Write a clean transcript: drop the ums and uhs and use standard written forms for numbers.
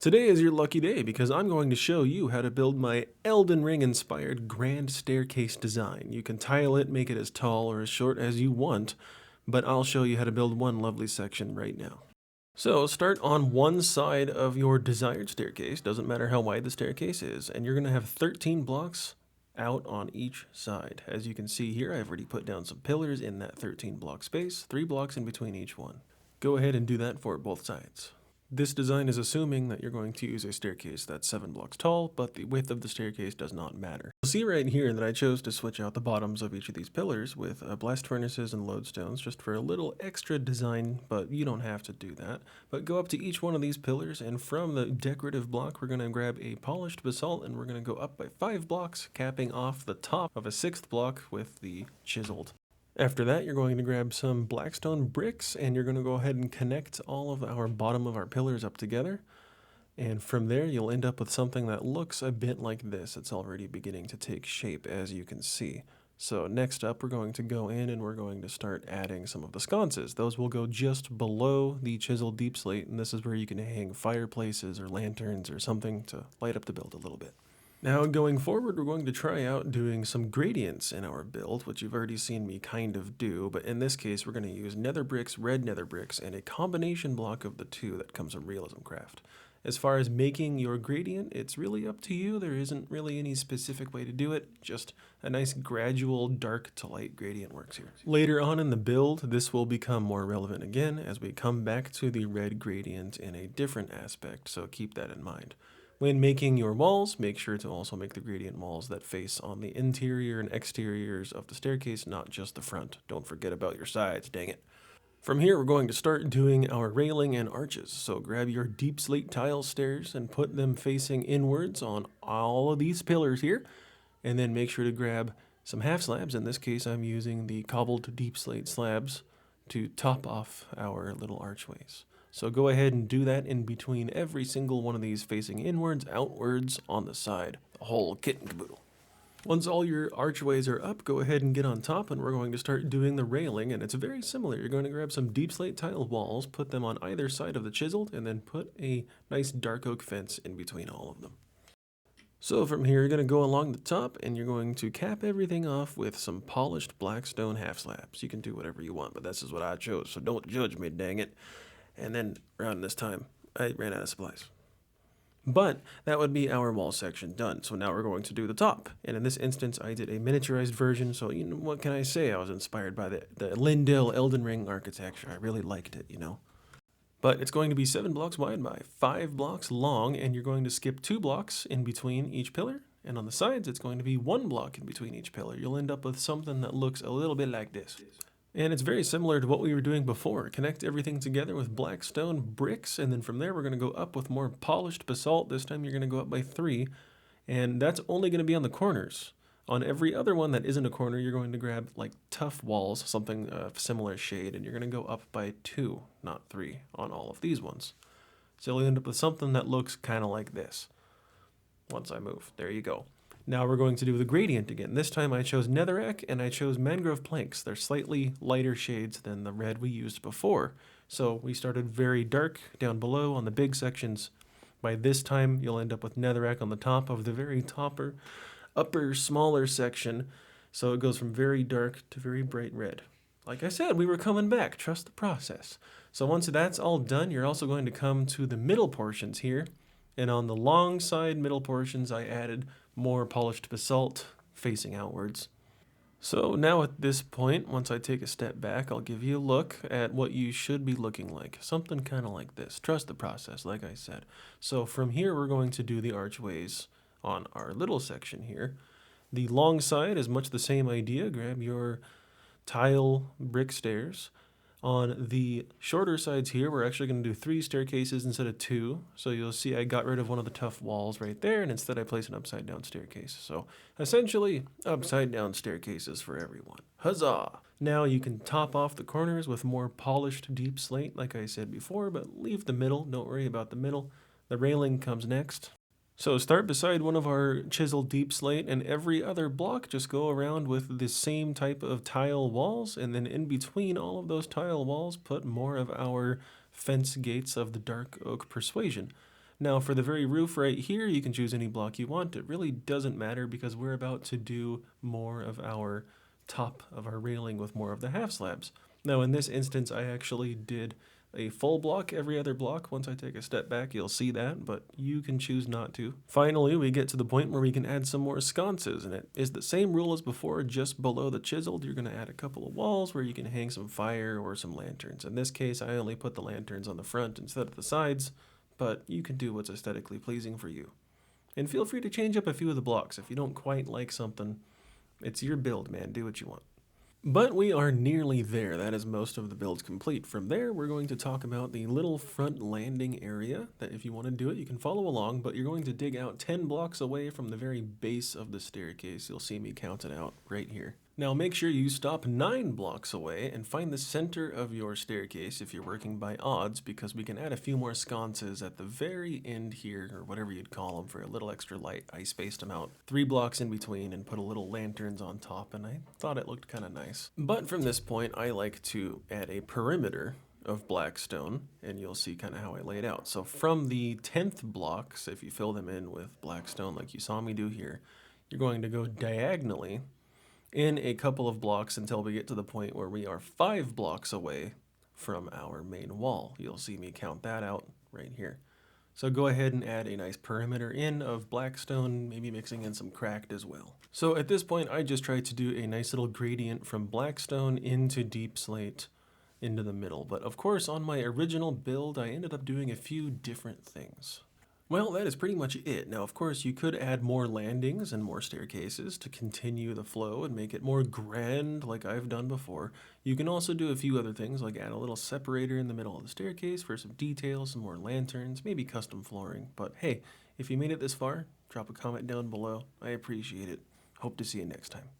Today is your lucky day because I'm going to show you how to build my Elden Ring inspired grand staircase design. You can tile it, make it as tall or as short as you want, but I'll show you how to build one lovely section right now. So start on one side of your desired staircase, doesn't matter how wide the staircase is, and you're going to have 13 blocks out on each side. As you can see here, I've already put down some pillars in that 13 block space, 3 blocks in between each one. Go ahead and do that for both sides. This design is assuming that you're going to use a staircase that's 7 blocks tall, but the width of the staircase does not matter. You'll see right here that I chose to switch out the bottoms of each of these pillars with blast furnaces and lodestones just for a little extra design, but you don't have to do that. But go up to each one of these pillars, and from the decorative block, we're going to grab a polished basalt, and we're going to go up by 5 blocks, capping off the top of a 6th block with the chiseled. After that, you're going to grab some blackstone bricks, and you're going to go ahead and connect all of our bottom of our pillars up together. And from there, you'll end up with something that looks a bit like this. It's already beginning to take shape, as you can see. So next up, we're going to go in and we're going to start adding some of the sconces. Those will go just below the chiseled deep slate, and this is where you can hang fireplaces or lanterns or something to light up the build a little bit. Now going forward, we're going to try out doing some gradients in our build, which you've already seen me kind of do, but in this case we're going to use nether bricks, red nether bricks, and a combination block of the two that comes from Realism Craft. As far as making your gradient, it's really up to you. There isn't really any specific way to do it, just a nice gradual dark to light gradient works here. Later on in the build, this will become more relevant again as we come back to the red gradient in a different aspect, so keep that in mind. When making your walls, make sure to also make the gradient walls that face on the interior and exteriors of the staircase, not just the front. Don't forget about your sides, dang it. From here, we're going to start doing our railing and arches. So grab your deep slate tile stairs and put them facing inwards on all of these pillars here. And then make sure to grab some half slabs. In this case, I'm using the cobbled deep slate slabs to top off our little archways. So go ahead and do that in between every single one of these facing inwards, outwards, on the side, the whole kit and caboodle. Once all your archways are up, go ahead and get on top, and we're going to start doing the railing, and it's very similar. You're going to grab some deep slate tile walls, put them on either side of the chiseled, and then put a nice dark oak fence in between all of them. So from here, you're going to go along the top, and you're going to cap everything off with some polished blackstone half slabs. You can do whatever you want, but this is what I chose, so don't judge me, dang it. And then around this time, I ran out of supplies. But that would be our wall section done. So now we're going to do the top. And in this instance, I did a miniaturized version. So, what can I say? I was inspired by the Lindell Elden Ring architecture. I really liked it, But it's going to be 7 blocks wide by 5 blocks long. And you're going to skip 2 blocks in between each pillar. And on the sides, it's going to be 1 block in between each pillar. You'll end up with something that looks a little bit like this. And it's very similar to what we were doing before. Connect everything together with blackstone bricks, and then from there we're going to go up with more polished basalt. This time you're going to go up by 3, and that's only going to be on the corners. On every other one that isn't a corner, you're going to grab like tough walls, something of similar shade, and you're going to go up by 2, not 3, on all of these ones. So you'll end up with something that looks kind of like this. Once I move, there you go. Now we're going to do the gradient again. This time I chose netherrack and I chose mangrove planks. They're slightly lighter shades than the red we used before. So we started very dark down below on the big sections. By this time you'll end up with netherrack on the top of the very upper smaller section. So it goes from very dark to very bright red. Like I said, we were coming back. Trust the process. So once that's all done, you're also going to come to the middle portions here. And on the long side middle portions, I added more polished basalt facing outwards. So now at this point, once I take a step back, I'll give you a look at what you should be looking like. Something kind of like this. Trust the process, like I said. So from here, we're going to do the archways on our little section here. The long side is much the same idea. Grab your tile brick stairs. On the shorter sides here, we're actually going to do 3 staircases instead of 2. So you'll see I got rid of one of the tough walls right there, and instead I placed an upside down staircase. So essentially, upside down staircases for everyone. Huzzah! Now you can top off the corners with more polished deep slate, like I said before, but leave the middle. Don't worry about the middle. The railing comes next. So start beside one of our chiseled deep slate, and every other block just go around with the same type of tile walls, and then in between all of those tile walls put more of our fence gates of the dark oak persuasion. Now for the very roof right here, you can choose any block you want. It really doesn't matter because we're about to do more of our top of our railing with more of the half slabs. Now in this instance, I actually did a full block every other block. Once I take a step back, you'll see that, but you can choose not to. Finally, we get to the point where we can add some more sconces, and it is the same rule as before. Just below the chiseled, you're going to add a couple of walls where you can hang some fire or some lanterns. In this case, I only put the lanterns on the front instead of the sides, but you can do what's aesthetically pleasing for you. And feel free to change up a few of the blocks. If you don't quite like something, it's your build, man. Do what you want. But we are nearly there. That is most of the build complete. From there, we're going to talk about the little front landing area that if you want to do it, you can follow along, but you're going to dig out 10 blocks away from the very base of the staircase. You'll see me count it out right here. Now make sure you stop 9 blocks away and find the center of your staircase if you're working by odds, because we can add a few more sconces at the very end here, or whatever you'd call them, for a little extra light. I spaced them out 3 blocks in between and put a little lanterns on top, and I thought it looked kind of nice. But from this point, I like to add a perimeter of black stone, and you'll see kind of how I lay it out. So from the 10th blocks, if you fill them in with black stone like you saw me do here, you're going to go diagonally in a couple of blocks until we get to the point where we are 5 blocks away from our main wall. You'll see me count that out right here. So go ahead and add a nice perimeter in of black stone, maybe mixing in some cracked as well. So at this point, I just tried to do a nice little gradient from black stone into deep slate into the middle. But of course, on my original build, I ended up doing a few different things. Well, that is pretty much it. Now, of course, you could add more landings and more staircases to continue the flow and make it more grand like I've done before. You can also do a few other things, like add a little separator in the middle of the staircase for some details, some more lanterns, maybe custom flooring. But hey, if you made it this far, drop a comment down below. I appreciate it. Hope to see you next time.